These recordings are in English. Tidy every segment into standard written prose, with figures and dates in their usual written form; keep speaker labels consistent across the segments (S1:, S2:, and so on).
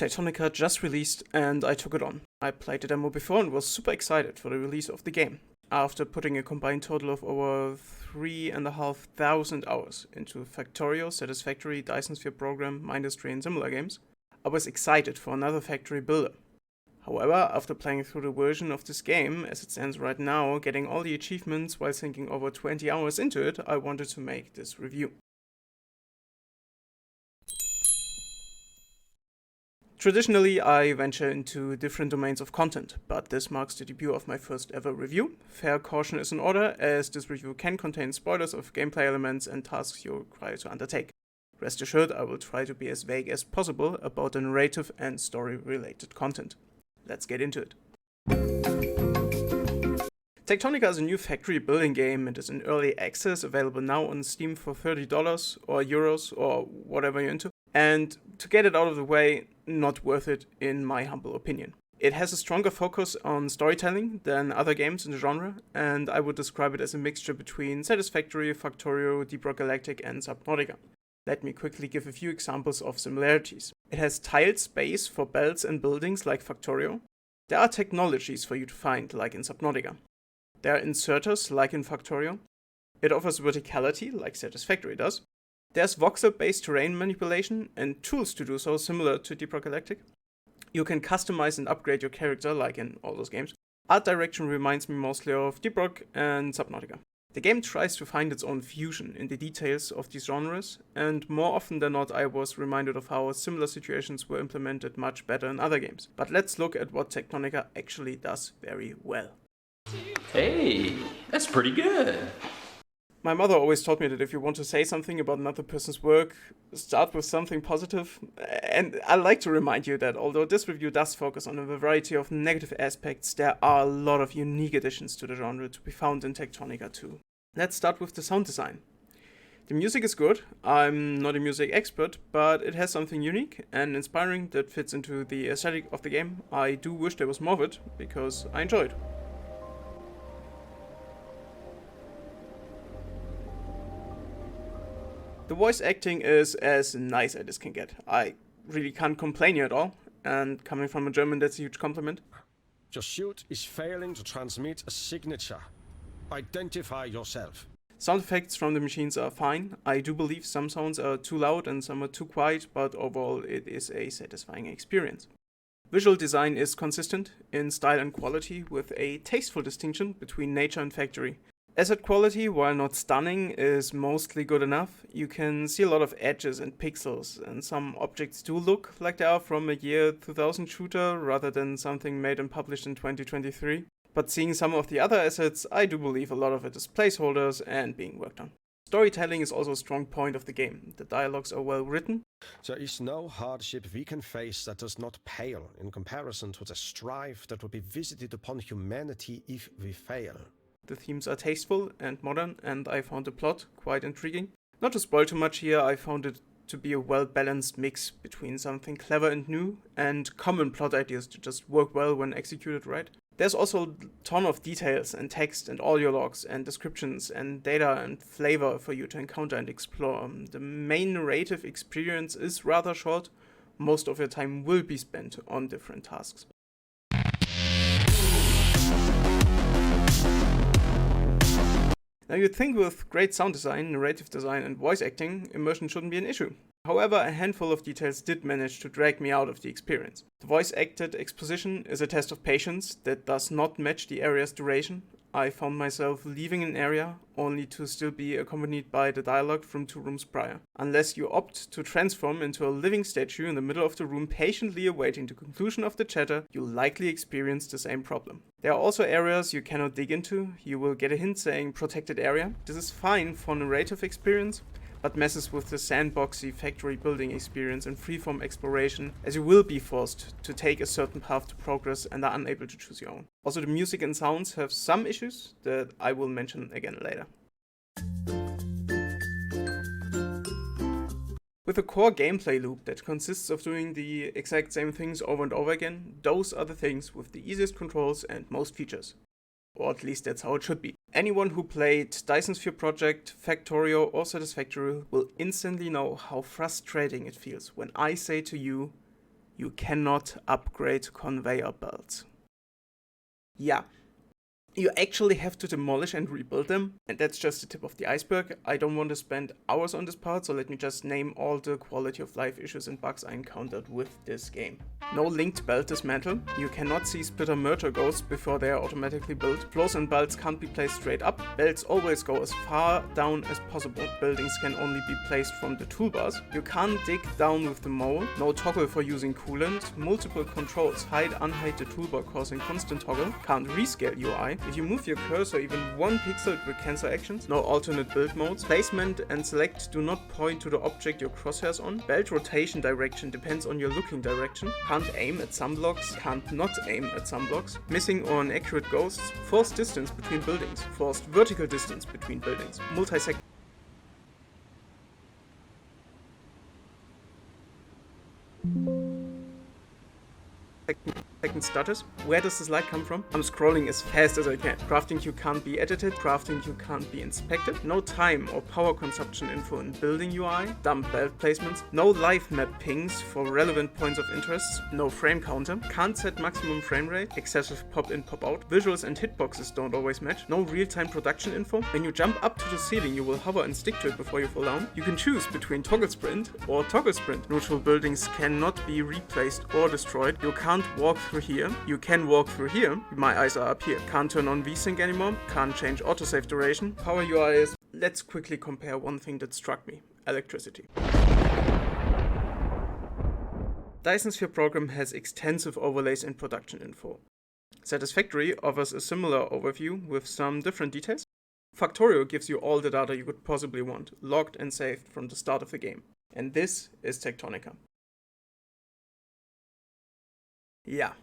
S1: Techtonica just released and I took it on. I played the demo before and was super excited for the release of the game. After putting a combined total of over 3,500 hours into Factorio, Satisfactory, Dyson Sphere Program, Mindustry and similar games, I was excited for another factory builder. However, after playing through the version of this game as it stands right now, getting all the achievements while sinking over 20 hours into it, I wanted to make this review. Traditionally, I venture into different domains of content, but this marks the debut of my first ever review. Fair caution is in order, as this review can contain spoilers of gameplay elements and tasks you're required to undertake. Rest assured, I will try to be as vague as possible about the narrative and story-related content. Let's get into it. Techtonica is a new factory building game and is in early access, available now on Steam for $30 or euros or whatever you're into. And to get it out of the way, not worth it in my humble opinion. It has a stronger focus on storytelling than other games in the genre, and I would describe it as a mixture between Satisfactory, Factorio, Deep Rock Galactic and Subnautica. Let me quickly give a few examples of similarities. It has tiled space for belts and buildings like Factorio. There are technologies for you to find like in Subnautica. There are inserters like in Factorio. It offers verticality like Satisfactory does. There's voxel-based terrain manipulation and tools to do so, similar to Deep Rock Galactic. You can customize and upgrade your character like in all those games. Art direction reminds me mostly of Deep Rock and Subnautica. The game tries to find its own fusion in the details of these genres, and more often than not I was reminded of how similar situations were implemented much better in other games. But let's look at what Techtonica actually does very well.
S2: Hey, that's pretty good.
S1: My mother always taught me that if you want to say something about another person's work, start with something positive. And I like to remind you that although this review does focus on a variety of negative aspects, there are a lot of unique additions to the genre to be found in Techtonica too. Let's start with the sound design. The music is good. I'm not a music expert, but it has something unique and inspiring that fits into the aesthetic of the game. I do wish there was more of it, because I enjoyed. The voice acting is as nice as this can get. I really can't complain here at all, and coming from a German, that's a huge compliment.
S3: Your suit is failing to transmit a signature. Identify yourself.
S1: Sound effects from the machines are fine. I do believe some sounds are too loud and some are too quiet, but overall it is a satisfying experience. Visual design is consistent in style and quality, with a tasteful distinction between nature and factory. Asset quality, while not stunning, is mostly good enough. You can see a lot of edges and pixels, and some objects do look like they are from a year 2000 shooter rather than something made and published in 2023. But seeing some of the other assets, I do believe a lot of it is placeholders and being worked on. Storytelling is also a strong point of the game. The dialogues are well written.
S3: There is no hardship we can face that does not pale in comparison to the strife that will be visited upon humanity if we fail.
S1: The themes are tasteful and modern, and I found the plot quite intriguing. Not to spoil too much here, I found it to be a well-balanced mix between something clever and new and common plot ideas to just work well when executed right. There's also a ton of details and text and audio logs and descriptions and data and flavor for you to encounter and explore. The main narrative experience is rather short. Most of your time will be spent on different tasks. Now you'd think with great sound design, narrative design and voice acting, immersion shouldn't be an issue. However, a handful of details did manage to drag me out of the experience. The voice-acted exposition is a test of patience that does not match the area's duration. I found myself leaving an area only to still be accompanied by the dialogue from 2 rooms prior. Unless you opt to transform into a living statue in the middle of the room patiently awaiting the conclusion of the chatter, you'll likely experience the same problem. There are also areas you cannot dig into. You will get a hint saying protected area. This is fine for narrative experience, but messes with the sandboxy factory building experience and freeform exploration, as you will be forced to take a certain path to progress and are unable to choose your own. Also, the music and sounds have some issues that I will mention again later. With a core gameplay loop that consists of doing the exact same things over and over again, those are the things with the easiest controls and most features. Or at least that's how it should be. Anyone who played Dyson Sphere Project, Factorio or Satisfactory will instantly know how frustrating it feels when I say to you, you cannot upgrade conveyor belts. Yeah. You actually have to demolish and rebuild them, and that's just the tip of the iceberg. I don't want to spend hours on this part, so let me just name all the quality of life issues and bugs I encountered with this game. No linked belt dismantle, you cannot see splitter merger ghosts before they are automatically built, floors and belts can't be placed straight up, belts always go as far down as possible, buildings can only be placed from the toolbars, you can't dig down with the mower, no toggle for using coolant, multiple controls hide unhide the toolbar causing constant toggle, can't rescale UI, if you move your cursor even 1 pixel it will cancel actions, no alternate build modes, placement and select do not point to the object your crosshairs on, belt rotation direction depends on your looking direction, can't aim at some blocks, can't not aim at some blocks, missing or inaccurate ghosts, forced distance between buildings, forced vertical distance between buildings, multi-second stutters. Where does this light come from? I'm scrolling as fast as I can. Crafting queue can't be edited, crafting queue can't be inspected, no time or power consumption info in building UI, dumb belt placements, no live map pings for relevant points of interest, no frame counter, can't set maximum frame rate, excessive pop in pop out, visuals and hitboxes don't always match, no real-time production info. When you jump up to the ceiling you will hover and stick to it before you fall down. You can choose between toggle sprint or toggle sprint. Neutral buildings cannot be replaced or destroyed. You can't walk through here. You can walk through here. My eyes are up here. Can't turn on VSync anymore. Can't change autosave duration. Power UI is... Let's quickly compare one thing that struck me. Electricity. Dyson Sphere program has extensive overlays and production info. Satisfactory offers a similar overview with some different details. Factorio gives you all the data you could possibly want, logged and saved from the start of the game. And this is Techtonica. Yeah.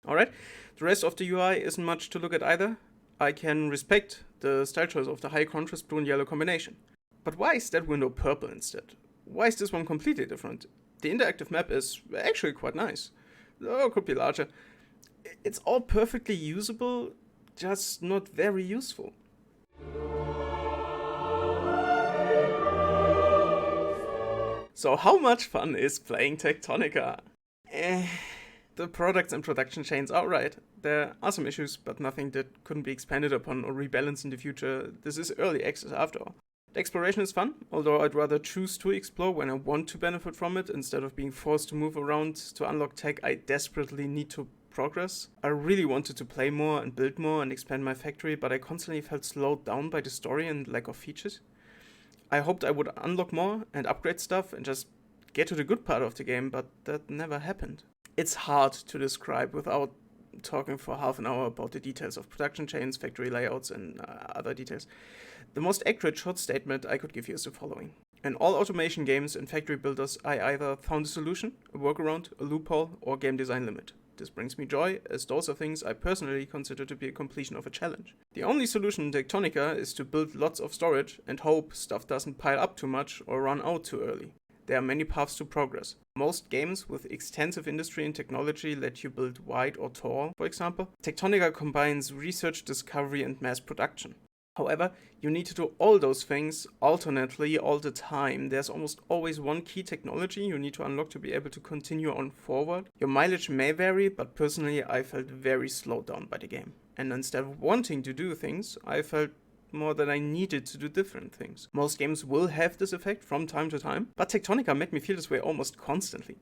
S1: Alright, the rest of the UI isn't much to look at either. I can respect the style choice of the high contrast blue and yellow combination. But why is that window purple instead? Why is this one completely different? The interactive map is actually quite nice. Though it could be larger. It's all perfectly usable, just not very useful. So how much fun is playing Techtonica? The products and production chains are right. There are some issues, but nothing that couldn't be expanded upon or rebalanced in the future. This is early access after all. The exploration is fun, although I'd rather choose to explore when I want to benefit from it instead of being forced to move around to unlock tech I desperately need to progress. I really wanted to play more and build more and expand my factory, but I constantly felt slowed down by the story and lack of features. I hoped I would unlock more and upgrade stuff and just get to the good part of the game, but that never happened. It's hard to describe without talking for half an hour about the details of production chains, factory layouts, and other details. The most accurate short statement I could give you is the following. In all automation games and factory builders, I either found a solution, a workaround, a loophole, or game design limit. This brings me joy, as those are things I personally consider to be a completion of a challenge. The only solution in Techtonica is to build lots of storage and hope stuff doesn't pile up too much or run out too early. There are many paths to progress. Most games with extensive industry and technology let you build wide or tall, for example. Techtonica combines research, discovery, and mass production. However, you need to do all those things alternately all the time. There's almost always one key technology you need to unlock to be able to continue on forward. Your mileage may vary, but personally I felt very slowed down by the game. And instead of wanting to do things, I felt more that I needed to do different things. Most games will have this effect from time to time, but Techtonica made me feel this way almost constantly.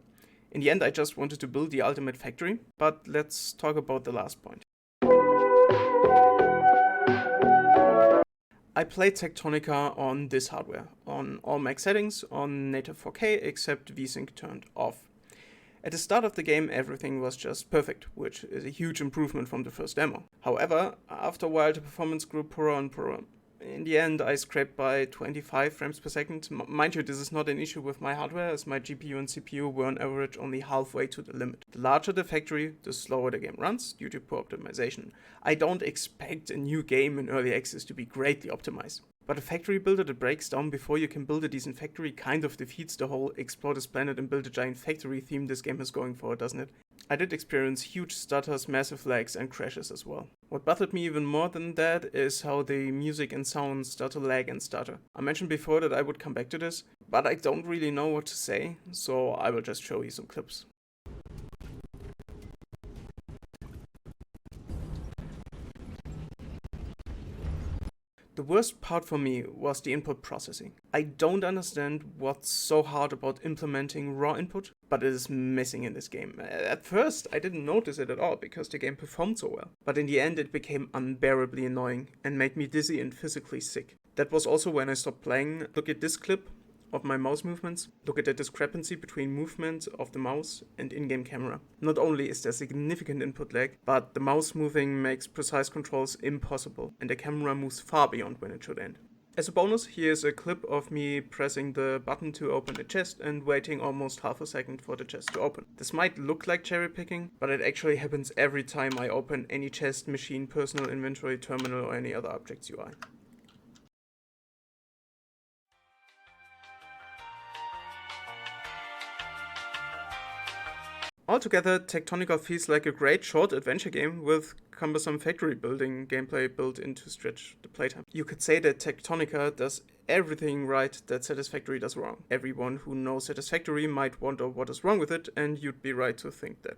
S1: In the end, I just wanted to build the ultimate factory, but let's talk about the last point. I played Techtonica on this hardware, on all max settings, on native 4K, except VSync turned off. At the start of the game, everything was just perfect, which is a huge improvement from the first demo. However, after a while the performance grew poorer and poorer. In the end, I scraped by 25 frames per second. Mind you, this is not an issue with my hardware, as my GPU and CPU were on average only halfway to the limit. The larger the factory, the slower the game runs, due to poor optimization. I don't expect a new game in early access to be greatly optimized. But a factory builder that breaks down before you can build a decent factory kind of defeats the whole explore this planet and build a giant factory theme this game is going for, doesn't it? I did experience huge stutters, massive lags and crashes as well. What bothered me even more than that is how the music and sounds start to lag and stutter. I mentioned before that I would come back to this, but I don't really know what to say, so I will just show you some clips. worst part for me was the input processing. I don't understand what's so hard about implementing raw input, but it is missing in this game. At first, I didn't notice it at all because the game performed so well, but in the end it became unbearably annoying and made me dizzy and physically sick. That was also when I stopped playing. Look at this clip of my mouse movements. Look at the discrepancy between movement of the mouse and in-game camera. Not only is there significant input lag, but the mouse moving makes precise controls impossible, and the camera moves far beyond when it should end. As a bonus, here's a clip of me pressing the button to open a chest and waiting almost half a second for the chest to open. This might look like cherry picking, but it actually happens every time I open any chest, machine, personal inventory, terminal, or any other object's UI. Altogether, Techtonica feels like a great short adventure game with cumbersome factory building gameplay built in to stretch the playtime. You could say that Techtonica does everything right that Satisfactory does wrong. Everyone who knows Satisfactory might wonder what is wrong with it, and you'd be right to think that.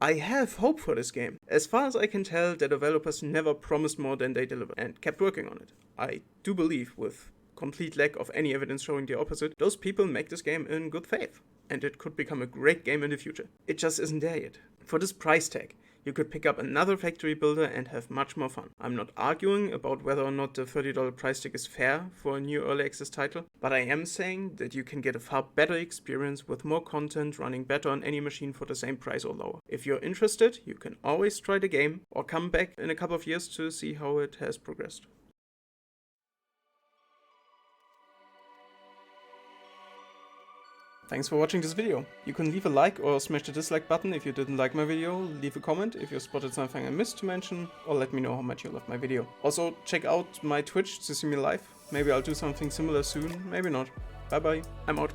S1: I have hope for this game. As far as I can tell, the developers never promised more than they delivered and kept working on it. I do believe, with complete lack of any evidence showing the opposite, those people make this game in good faith, and it could become a great game in the future. It just isn't there yet. For this price tag, you could pick up another factory builder and have much more fun. I'm not arguing about whether or not the $30 price tag is fair for a new early access title, but I am saying that you can get a far better experience with more content running better on any machine for the same price or lower. If you're interested, you can always try the game or come back in a couple of years to see how it has progressed. Thanks for watching this video. You can leave a like or smash the dislike button if you didn't like my video, leave a comment if you spotted something I missed to mention, or let me know how much you loved my video. Also, check out my Twitch to see me live. Maybe I'll do something similar soon, maybe not. Bye bye, I'm out.